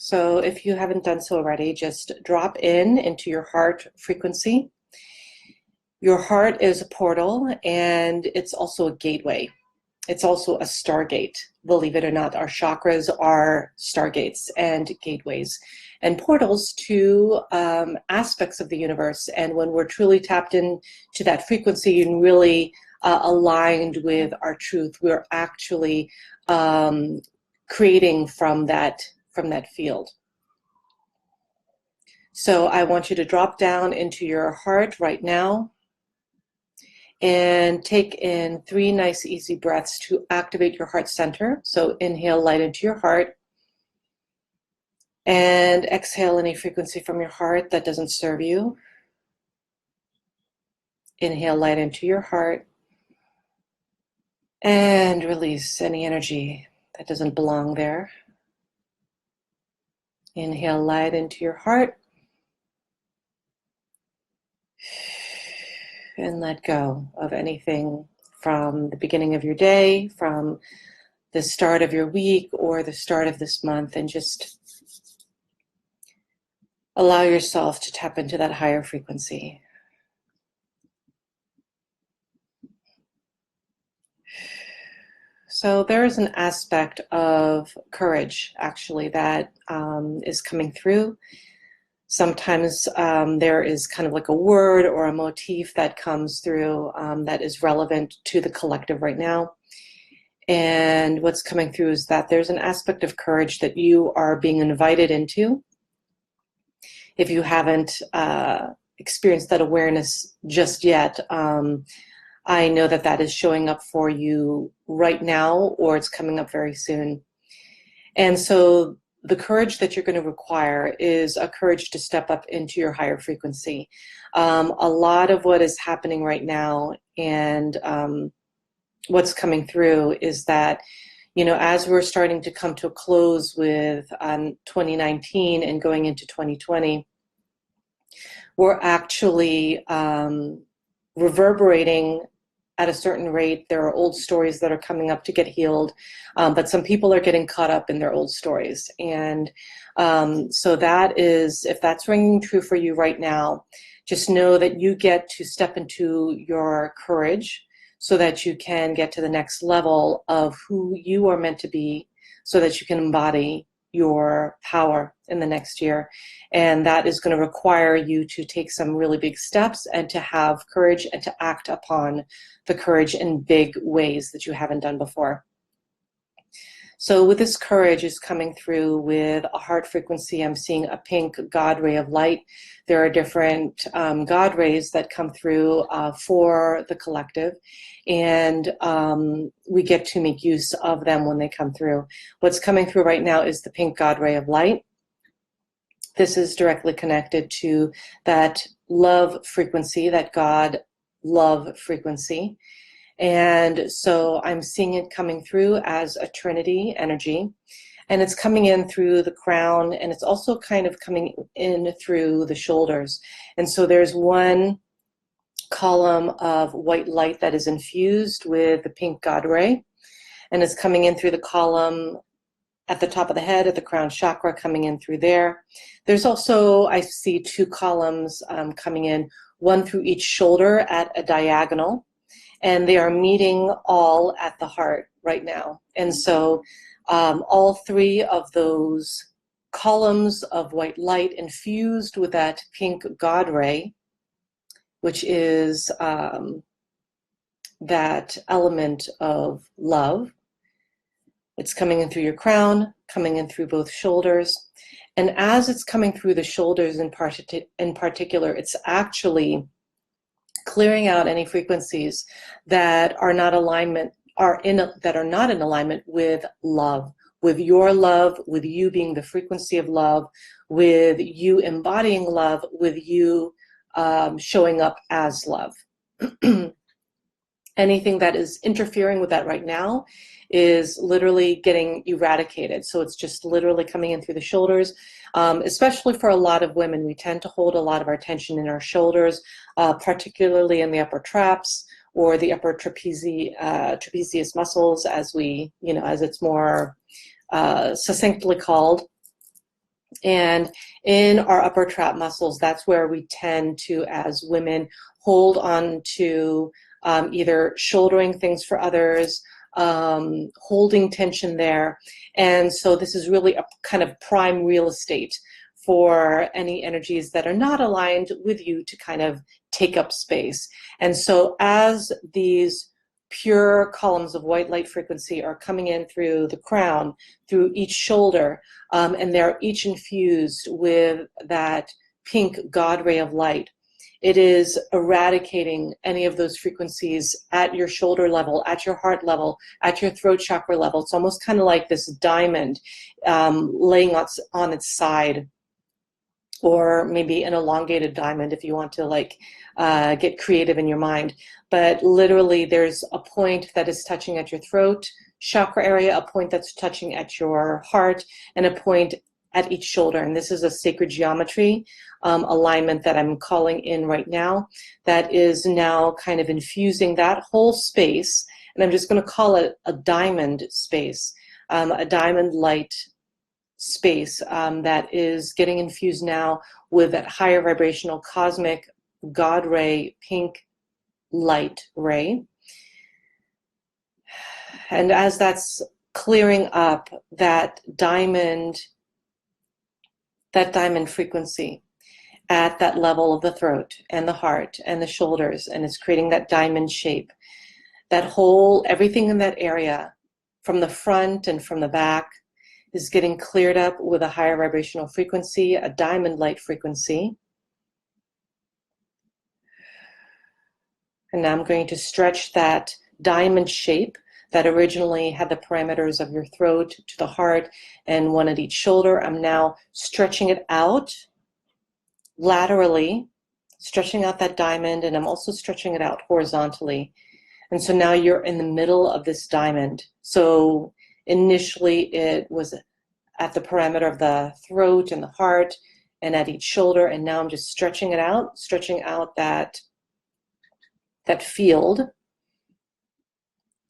So if you haven't done so already, just drop into your heart frequency. Your heart is a portal, and it's also a gateway. It's also a stargate. Believe it or not, our chakras are stargates and gateways and portals to aspects of the universe. And when we're truly tapped into that frequency and really aligned with our truth, we're actually creating from that field. So I want you to drop down into your heart right now and take in 3 nice easy breaths to activate your heart center. So inhale light into your heart and exhale any frequency from your heart that doesn't serve you. Inhale light into your heart and release any energy that doesn't belong there. Inhale light into your heart and let go of anything from the beginning of your day, from the start of your week or the start of this month, and just allow yourself to tap into that higher frequency. So there is an aspect of courage, actually, that is coming through. Sometimes there is kind of like a word or a motif that comes through that is relevant to the collective right now. And what's coming through is that there's an aspect of courage that you are being invited into. If you haven't experienced that awareness just yet, I know that that is showing up for you right now, or it's coming up very soon. And so the courage that you're going to require is a courage to step up into your higher frequency. A lot of what is happening right now and what's coming through is that, you know, as we're starting to come to a close with 2019 and going into 2020, we're actually reverberating at a certain rate. There are old stories that are coming up to get healed, but some people are getting caught up in their old stories. And so that is, if that's ringing true for you right now, just know that you get to step into your courage so that you can get to the next level of who you are meant to be, so that you can embody your power in the next year. And that is going to require you to take some really big steps and to have courage and to act upon the courage in big ways that you haven't done before. So with this courage is coming through with a heart frequency. I'm seeing a pink GodRay of light. There are different God rays that come through for the collective, and we get to make use of them when they come through. What's coming through right now is the pink GodRay of light. This is directly connected to that love frequency, that God love frequency. And so I'm seeing it coming through as a Trinity energy, and it's coming in through the crown, and it's also kind of coming in through the shoulders. And so there's one column of white light that is infused with the pink God ray, and it's coming in through the column at the top of the head, at the crown chakra, coming in through there. There's also, I see 2 columns coming in, one through each shoulder at a diagonal. And they are meeting all at the heart right now. And so all 3 of those columns of white light infused with that pink God ray, which is that element of love. It's coming in through your crown, coming in through both shoulders. And as it's coming through the shoulders in particular, it's actually clearing out any frequencies that are not in alignment with love, with your love, with you being the frequency of love, with you embodying love, with you showing up as love. Anything that is interfering with that right now is literally getting eradicated. So it's just literally coming in through the shoulders. Especially for a lot of women, we tend to hold a lot of our tension in our shoulders, particularly in the upper traps or the upper trapezius muscles, as we, as it's more succinctly called. And in our upper trap muscles, that's where we tend to, as women, hold on to either shouldering things for others, holding tension there. And so this is really a kind of prime real estate for any energies that are not aligned with you to kind of take up space. And so as these pure columns of white light frequency are coming in through the crown, through each shoulder, and they're each infused with that pink GodRay of light, it is eradicating any of those frequencies at your shoulder level, at your heart level, at your throat chakra level. It's almost kind of like this diamond laying on its side, or maybe an elongated diamond if you want to like get creative in your mind. But literally there's a point that is touching at your throat chakra area, a point that's touching at your heart, and a point at each shoulder. And this is a sacred geometry alignment that I'm calling in right now that is now kind of infusing that whole space. And I'm just going to call it a diamond space, a diamond light space that is getting infused now with that higher vibrational cosmic God ray, pink light ray. And as that's clearing up that diamond frequency at that level of the throat and the heart and the shoulders, and it's creating that diamond shape, that whole, everything in that area from the front and from the back is getting cleared up with a higher vibrational frequency, a diamond light frequency. And now I'm going to stretch that diamond shape that originally had the parameters of your throat to the heart and one at each shoulder. I'm now stretching it out laterally, stretching out that diamond, and I'm also stretching it out horizontally. And so now you're in the middle of this diamond. So initially it was at the parameter of the throat and the heart and at each shoulder, and now I'm just stretching it out, stretching out that field,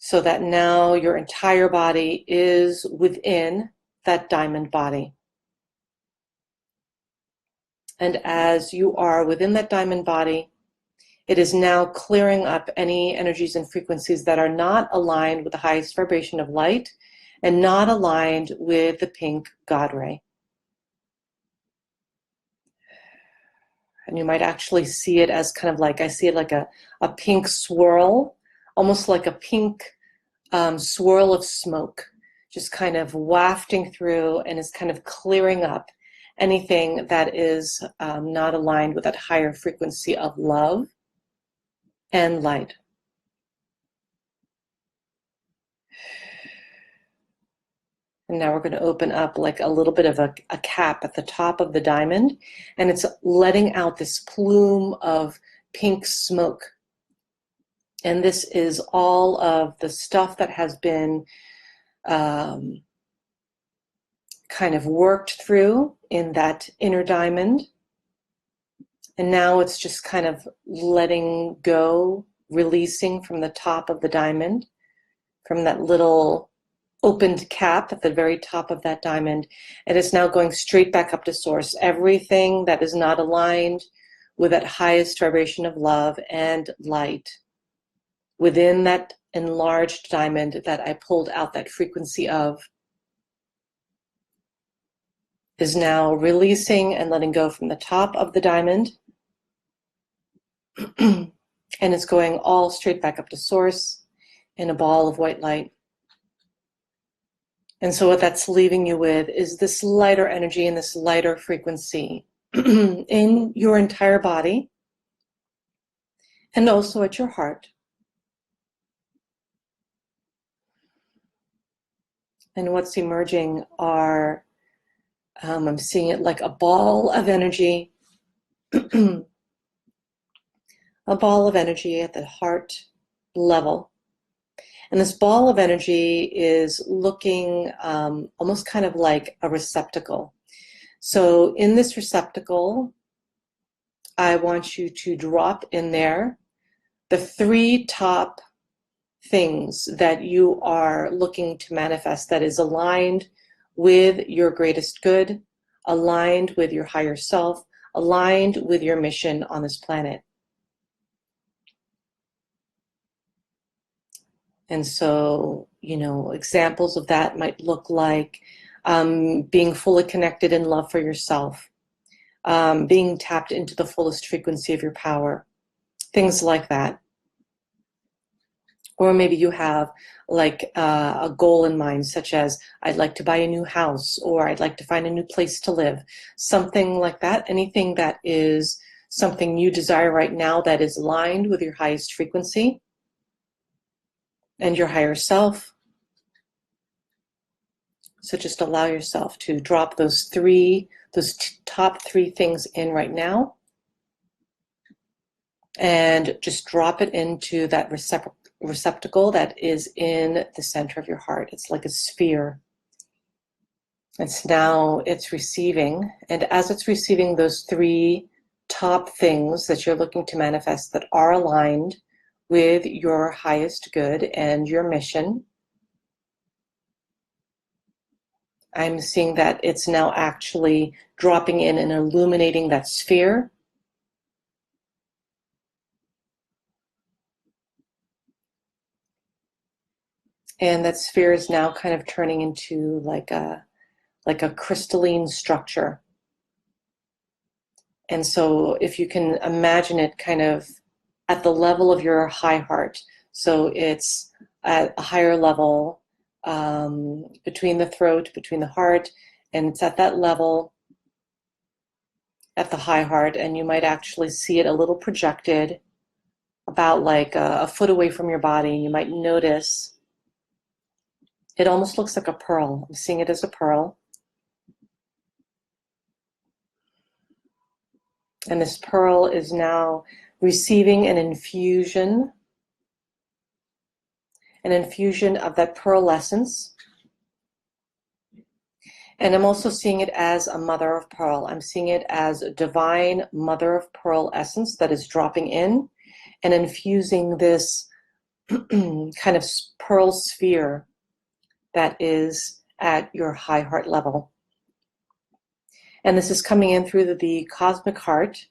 so that now your entire body is within that diamond body. And as you are within that diamond body, it is now clearing up any energies and frequencies that are not aligned with the highest vibration of light and not aligned with the pink God ray. And you might actually see it as kind of like, I see it like a pink swirl, almost like a pink swirl of smoke, just kind of wafting through and is kind of clearing up anything that is not aligned with that higher frequency of love and light. And now we're going to open up like a little bit of a cap at the top of the diamond, and it's letting out this plume of pink smoke. And this is all of the stuff that has been kind of worked through in that inner diamond. And now it's just kind of letting go, releasing from the top of the diamond, from that little opened cap at the very top of that diamond. And it's now going straight back up to source. Everything that is not aligned with that highest vibration of love and light within that enlarged diamond that I pulled out that frequency of is now releasing and letting go from the top of the diamond. And it's going all straight back up to source in a ball of white light. And so what that's leaving you with is this lighter energy and this lighter frequency in your entire body and also at your heart. And what's emerging are, I'm seeing it like a ball of energy, a ball of energy at the heart level. And this ball of energy is looking almost kind of like a receptacle. So in this receptacle, I want you to drop in there the 3 top things that you are looking to manifest that is aligned with your greatest good, aligned with your higher self, aligned with your mission on this planet. And so, you know, examples of that might look like being fully connected in love for yourself, being tapped into the fullest frequency of your power, things like that. Or maybe you have like a goal in mind, such as I'd like to buy a new house, or I'd like to find a new place to live, something like that. Anything that is something you desire right now that is aligned with your highest frequency and your higher self. So just allow yourself to drop those top three things in right now, and just drop it into that receptacle that is in the center of your heart. It's like a sphere. It's receiving, and as it's receiving those three top things that you're looking to manifest that are aligned with your highest good and your mission, I'm seeing that it's now actually dropping in and illuminating that sphere. And that sphere is now kind of turning into like a crystalline structure. And so if you can imagine it kind of at the level of your high heart, so it's at a higher level between the throat, between the heart, and it's at that level at the high heart, and you might actually see it a little projected about like a foot away from your body. You might notice it almost looks like a pearl. I'm seeing it as a pearl. And this pearl is now receiving an infusion of that pearl essence. And I'm also seeing it as a mother of pearl. I'm seeing it as a divine mother of pearl essence that is dropping in and infusing this kind of pearl sphere that is at your high heart level. And this is coming in through the cosmic heart.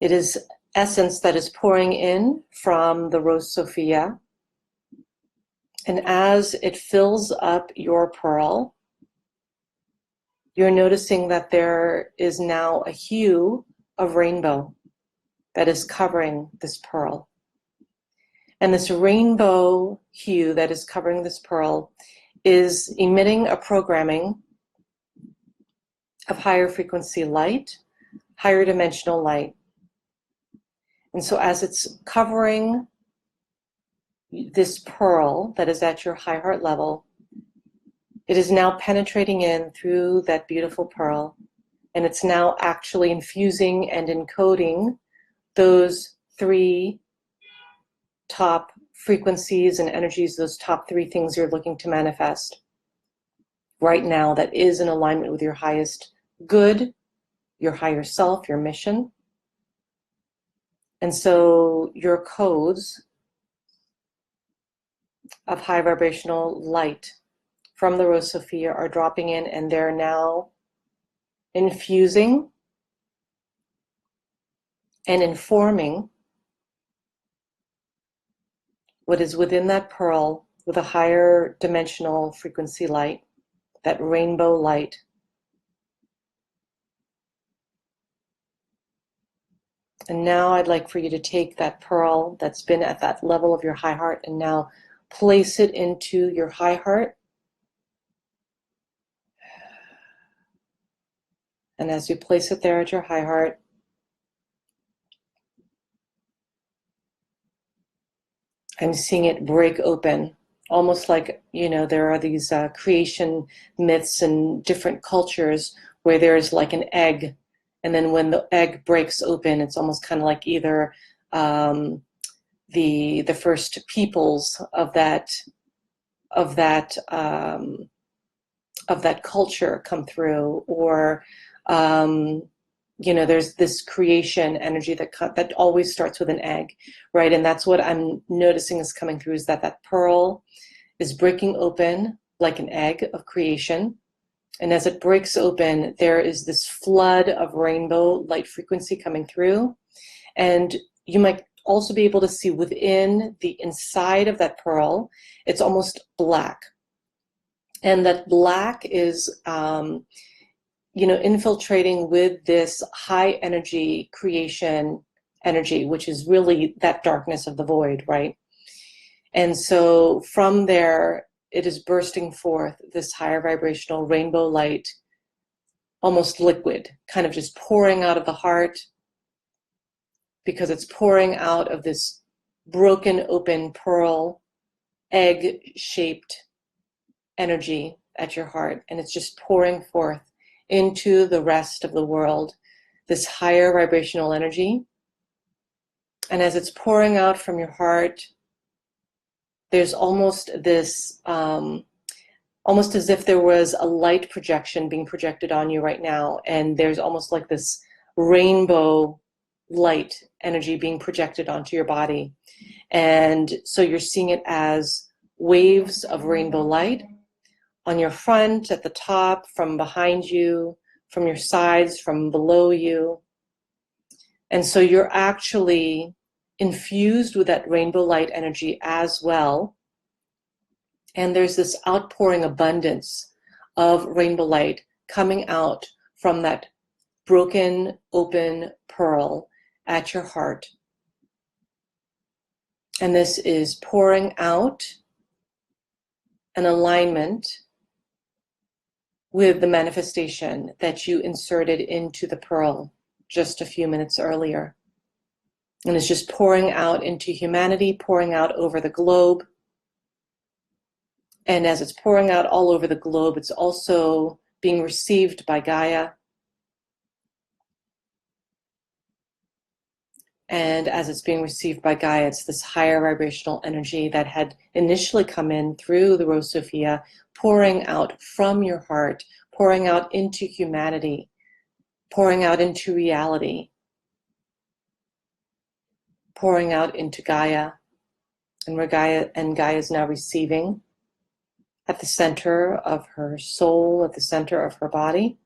It is essence that is pouring in from the Rose Sophia. And as it fills up your pearl, you're noticing that there is now a hue of rainbow that is covering this pearl. And this rainbow hue that is covering this pearl is emitting a programming of higher frequency light, higher dimensional light. And so as it's covering this pearl that is at your high heart level, it is now penetrating in through that beautiful pearl, and it's now actually infusing and encoding those three top frequencies and energies, those top three things you're looking to manifest right now that is in alignment with your highest good, your higher self, your mission. And so your codes of high vibrational light from the Rose Sophia are dropping in, and they're now infusing and informing what is within that pearl with a higher dimensional frequency light, that rainbow light. And now I'd like for you to take that pearl that's been at that level of your high heart and now place it into your high heart. And as you place it there at your high heart, I'm seeing it break open, almost like, you know, there are these creation myths and different cultures where there's like an egg, and then when the egg breaks open, it's almost kind of like either the first peoples of that culture come through, or you know, there's this creation energy that always starts with an egg, right? And that's what I'm noticing is coming through, is that pearl is breaking open like an egg of creation, And as it breaks open, there is this flood of rainbow light frequency coming through. And you might also be able to see within the inside of that pearl, it's almost black. And that black is, infiltrating with this high energy creation energy, which is really that darkness of the void, right? And so from there, it is bursting forth this higher vibrational rainbow light, almost liquid, kind of just pouring out of the heart, because it's pouring out of this broken open pearl, egg-shaped energy at your heart. And it's just pouring forth into the rest of the world, this higher vibrational energy. And as it's pouring out from your heart, there's almost this, almost as if there was a light projection being projected on you right now. And there's almost like this rainbow light energy being projected onto your body. And so you're seeing it as waves of rainbow light on your front, at the top, from behind you, from your sides, from below you. And so you're actually infused with that rainbow light energy as well. And there's this outpouring abundance of rainbow light coming out from that broken, open pearl at your heart. And this is pouring out an alignment with the manifestation that you inserted into the pearl just a few minutes earlier. And it's just pouring out into humanity, pouring out over the globe. And as it's pouring out all over the globe, it's also being received by Gaia. And as it's being received by Gaia, it's this higher vibrational energy that had initially come in through the Rose Sophia, pouring out from your heart, pouring out into humanity, pouring out into reality, pouring out into Gaia. And where Gaia is now receiving at the center of her soul, at the center of her body.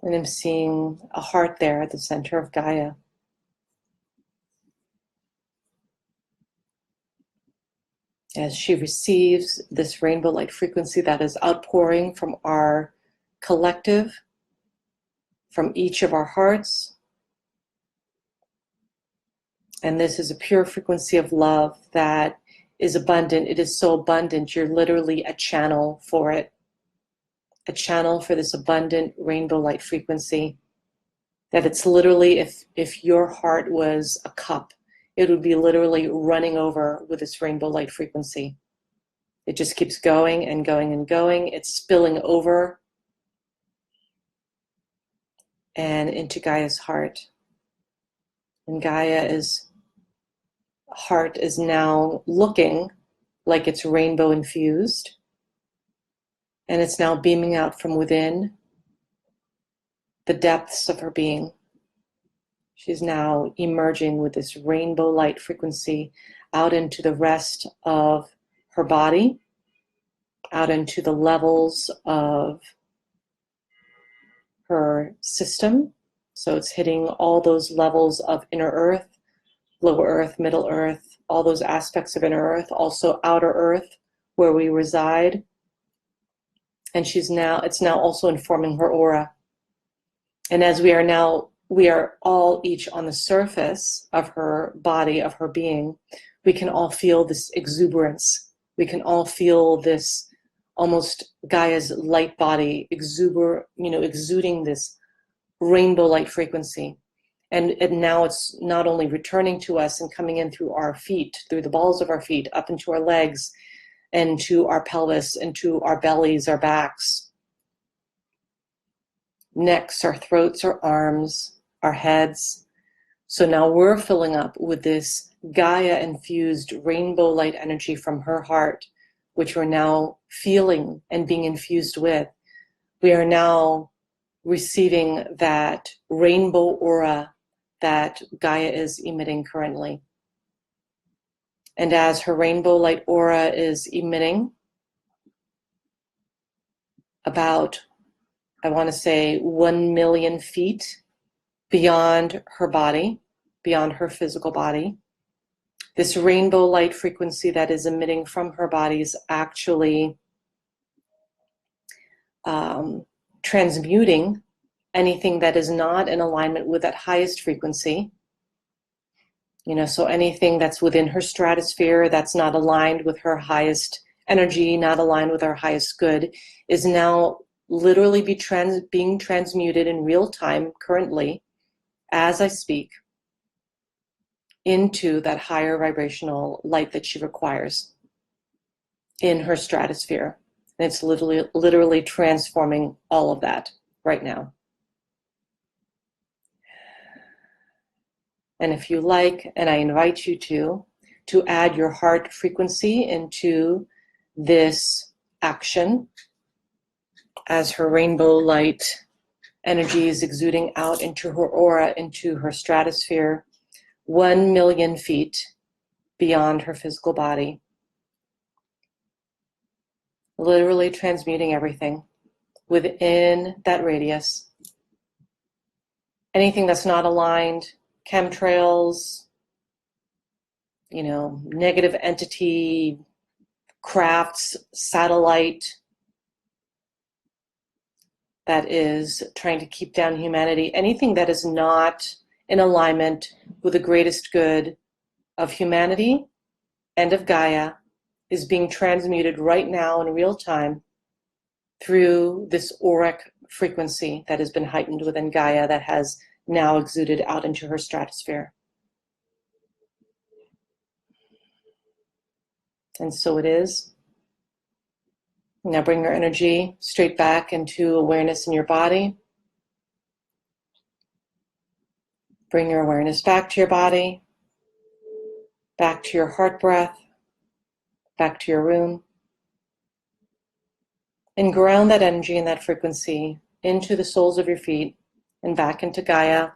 And I'm seeing a heart there at the center of Gaia. As she receives this rainbow light frequency that is outpouring from our collective, from each of our hearts. And this is a pure frequency of love that is abundant. It is so abundant, you're literally a channel for it. A channel for this abundant rainbow light frequency. That it's literally, if your heart was a cup, it would be literally running over with this rainbow light frequency. It just keeps going and going and going. It's spilling over and into Gaia's heart. And Gaia's heart is now looking like it's rainbow infused. And it's now beaming out from within the depths of her being. She's now emerging with this rainbow light frequency out into the rest of her body, out into the levels of her system. So it's hitting all those levels of inner earth, lower earth, middle earth, all those aspects of inner earth, also outer earth where we reside. And it's now also informing her aura. And as we are all each on the surface of her body, of her being, we can all feel this exuberance. We can all feel this almost Gaia's light body exuding this rainbow light frequency. And now it's not only returning to us and coming in through our feet, through the balls of our feet, up into our legs, and to our pelvis, into our bellies, our backs, necks, our throats, our arms, our heads. So now we're filling up with this Gaia-infused rainbow light energy from her heart, which we're now feeling and being infused with. We are now receiving that rainbow aura that Gaia is emitting currently. And as her rainbow light aura is emitting, about, I want to say, 1 million feet beyond her body, beyond her physical body. This rainbow light frequency that is emitting from her body is actually transmuting anything that is not in alignment with that highest frequency. You know, so anything that's within her stratosphere that's not aligned with her highest energy, not aligned with our highest good, is now literally being transmuted in real time currently as I speak into that higher vibrational light that she requires in her stratosphere. And it's literally transforming all of that right now. And if you like, and I invite you to add your heart frequency into this action as her rainbow light energy is exuding out into her aura, into her stratosphere, 1 million feet beyond her physical body. Literally transmuting everything within that radius. Anything that's not aligned, chemtrails, you know, negative entity, crafts, satellite that is trying to keep down humanity, anything that is not in alignment with the greatest good of humanity and of Gaia is being transmuted right now in real time through this auric frequency that has been heightened within Gaia that has now exuded out into her stratosphere. And so it is. Now bring your energy straight back into awareness in your body. Bring your awareness back to your body, back to your heart breath, back to your room. And ground that energy and that frequency into the soles of your feet and back into Gaia.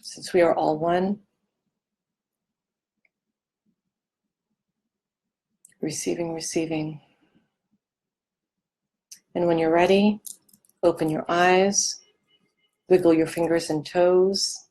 Since we are all one, receiving, receiving. And when you're ready, open your eyes, wiggle your fingers and toes,